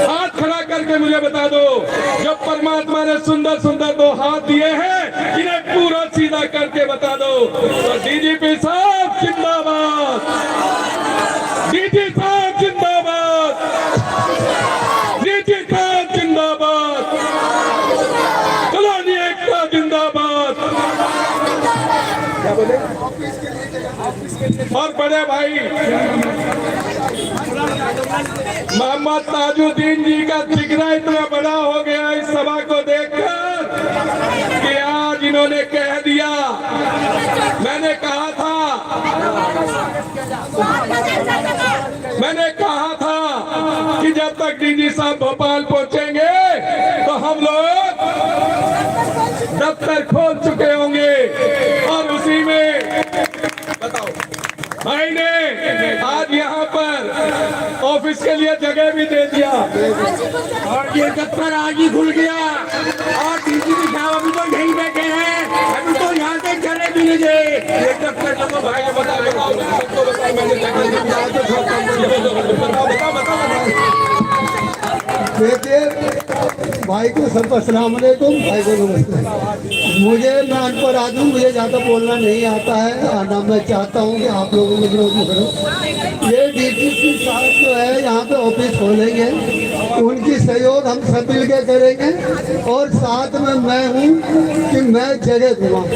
हाथ खड़ा करके मुझे बता दो, जब परमात्मा ने सुंदर सुंदर दो हाथ दिए हैं, इन्हें पूरा सीधा करके बता दो। तो डीजीपी साहब जिंदाबाद, डीजी साहब जिंदाबाद, डीजी साहब जिंदाबाद, कॉलोनी एकता जिंदाबाद। क्या बोले? और बड़े भाई मोहम्मद ताजुद्दीन जी का जिगरा इतना बड़ा हो गया इस सभा को देखकर कि आज इन्होंने कह दिया, मैंने कहा था कि जब तक डीजी साहब भोपाल पहुंचेंगे तो हम लोग दफ्तर खोल चुके होंगे। और उसी में बताओ, भाई ने आज यहाँ पर ऑफिस के लिए जगह भी दे दिया और ये दफ्तर आज ही खुल गया। और डीजीपी साहब अभी तो यहीं बैठे हैं, अभी तो यहाँ से चले भी नहीं गए। ये दफ्तर चलो भाई बताओ, देखिए भाई को सबको अस्सलाम वालेकुम, भाई को नमस्ते। मुझे मैं अनपढ़ आदमी, मुझे ज़्यादा बोलना नहीं आता है, आना मैं चाहता हूँ कि आप लोगों को विरोध न करो। ये डीजीपी साहब जो है यहाँ पे ऑफिस खोलेंगे, उनकी सहयोग हम सब मिल के करेंगे और साथ में मैं हूँ कि मैं जगह घुमाऊँ।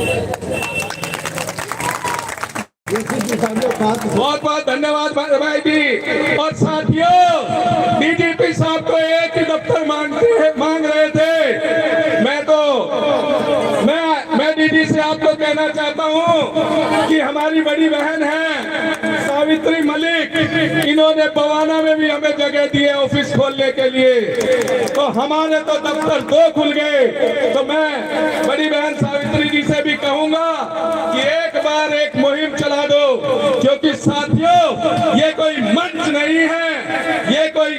बहुत बहुत धन्यवाद भाई जी। और साथियों, डीजीपी साहब को एक ही दफ्तर मांग रहे थे। मैं डीजी से आपको कहना चाहता हूं कि हमारी बड़ी बहन है सावित्री मलिक, इन्होंने बवाना में भी हमें जगह दी है ऑफिस खोलने के लिए। तो हमारे तो दफ्तर 2 खुल गए। तो मैं बड़ी बहन सावित्री जी से भी कहूंगा कि एक बार एक मुहिम चला दो, क्योंकि साथियों ये कोई मंच नहीं है, ये कोई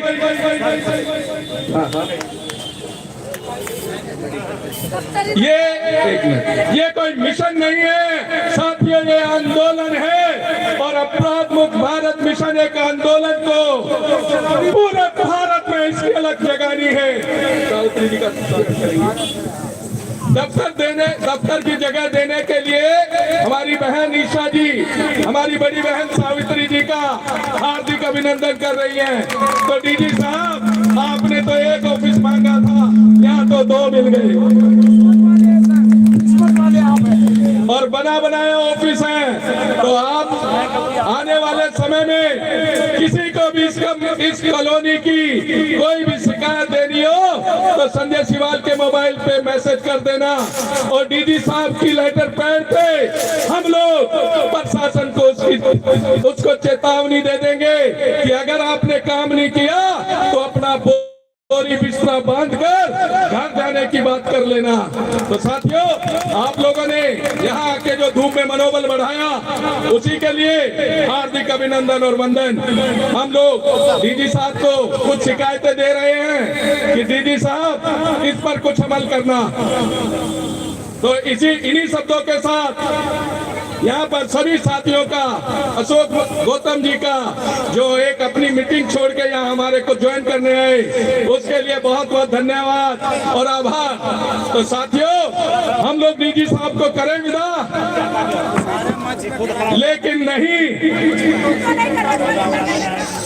ये कोई मिशन नहीं है साथियों, ये आंदोलन है। और अपराध मुक्त भारत मिशन एक आंदोलन को पूरे भारत में इसकी अलग जगानी है। सावित्री जी का स्वागत करेंगे। दफ्तर की जगह देने के लिए हमारी बहन ईशा जी, हमारी बड़ी बहन सावित्री जी का हार्दिक अभिनंदन कर रही हैं। तो डीजी साहब, आपने तो एक ऑफिस मांगा था, यहाँ तो 2 मिल गए और बना बनाया ऑफिस है। तो आप आने वाले समय में किसी को भी इस कॉलोनी की कोई भी शिकायत देनी हो तो संजय सिवाल के मोबाइल पे मैसेज कर देना और डीजी साहब की लेटर पैड पे हम लोग प्रशासन को उसको चेतावनी दे देंगे कि अगर आपने काम नहीं किया तो अपना बोरी बिस्तर बांध कर घर जाने की बात कर लेना। तो साथियों, आप लोगों ने यहाँ आके जो धूप में मनोबल बढ़ाया, उसी के लिए हार्दिक अभिनंदन और वंदन। हम लोग डीजी साहब को कुछ शिकायतें दे रहे हैं कि डीजी साहब इस पर कुछ अमल करना। तो इन्हीं शब्दों के साथ यहाँ पर सभी साथियों का, अशोक गौतम जी का जो एक अपनी मीटिंग छोड़ के यहाँ हमारे को ज्वाइन करने आए, उसके लिए बहुत बहुत धन्यवाद और आभार। तो साथियों, हम लोग डीजी साहब को करें विदा, लेकिन नहीं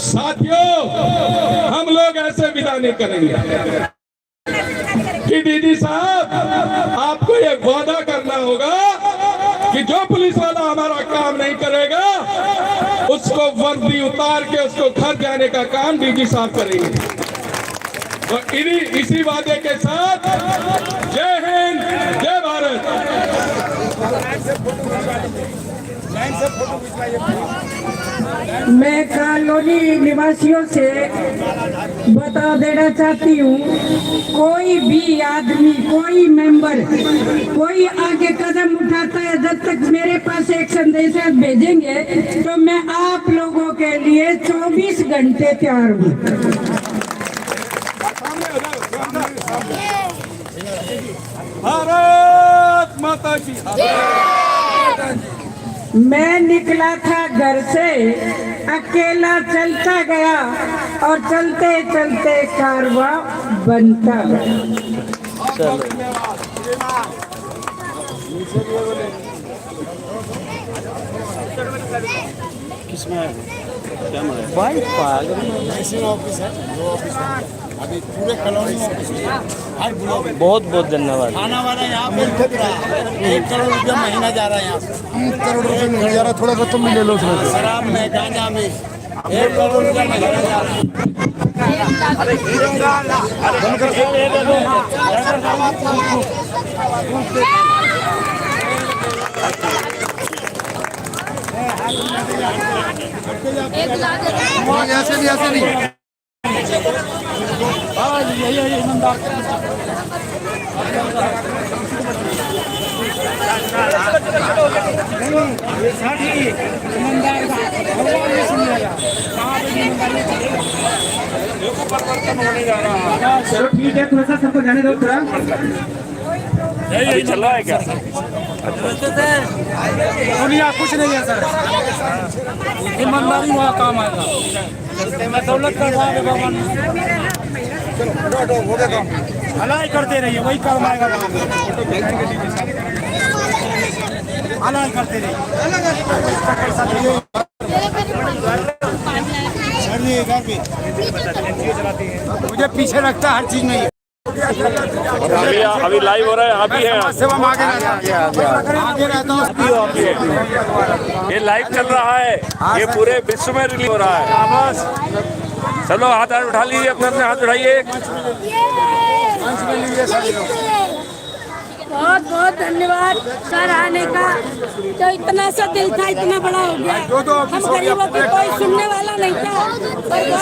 साथियों, हम लोग ऐसे विदा नहीं करेंगे कि डीजी साहब, आपको ये वादा करना होगा कि जो पुलिस वाला हमारा काम नहीं करेगा उसको वर्दी उतार के उसको घर जाने का काम डीजी साहब करेंगे। और इसी वादे के साथ जय हिंद, जय भारत। मैं कॉलोनी निवासियों से बता देना चाहती हूँ, कोई भी आदमी, कोई मेंबर, कोई आगे कदम उठाता है, जब तक मेरे पास एक संदेश भेजेंगे तो मैं आप लोगों के लिए 24 घंटे तैयार हूँ। भारत माता की। मैं निकला था घर से, अकेला चलता गया और चलते चलते कारवां बनता गया। अभी पूरे कॉलोनी बहुत बहुत धन्यवाद। खाना वाला यहाँ पे 1 करोड़ रुपया महीना जा रहा है यहाँ पे। 1 करोड़ रुपया महीना जा रहा है, थोड़ा सा तुम भी ले लो उसमें से। शराब में, गांजा में 1 करोड़ रुपया महीना जा रहा है। ऐसे नहीं, ऐसे नहीं। चलो ठीक है, थोड़ा सा सबको जाने दो थोड़ा। अभी चल रहा है क्या? दुनिया कुछ नहीं है सर, ईमानदारी वहाँ काम आएगा। दौलत का भगवान हलाई करते रहिए, वही काम आएगा। हलाई करते रहिए। मुझे पीछे रखता हर चीज में। अभी लाइव हो रहा है, अभी है सेवा में आगे रहता हूँ। ये लाइव चल रहा है, ये पूरे विश्व में रिलीज हो रहा है। चलो हाथ उठा लीजिए, अपने अपने हाथ उठाइए। बहुत बहुत धन्यवाद सर आने का, तो इतना सा दिल था, इतना बड़ा हो गया। हम गरीबों की कोई सुनने वाला नहीं था।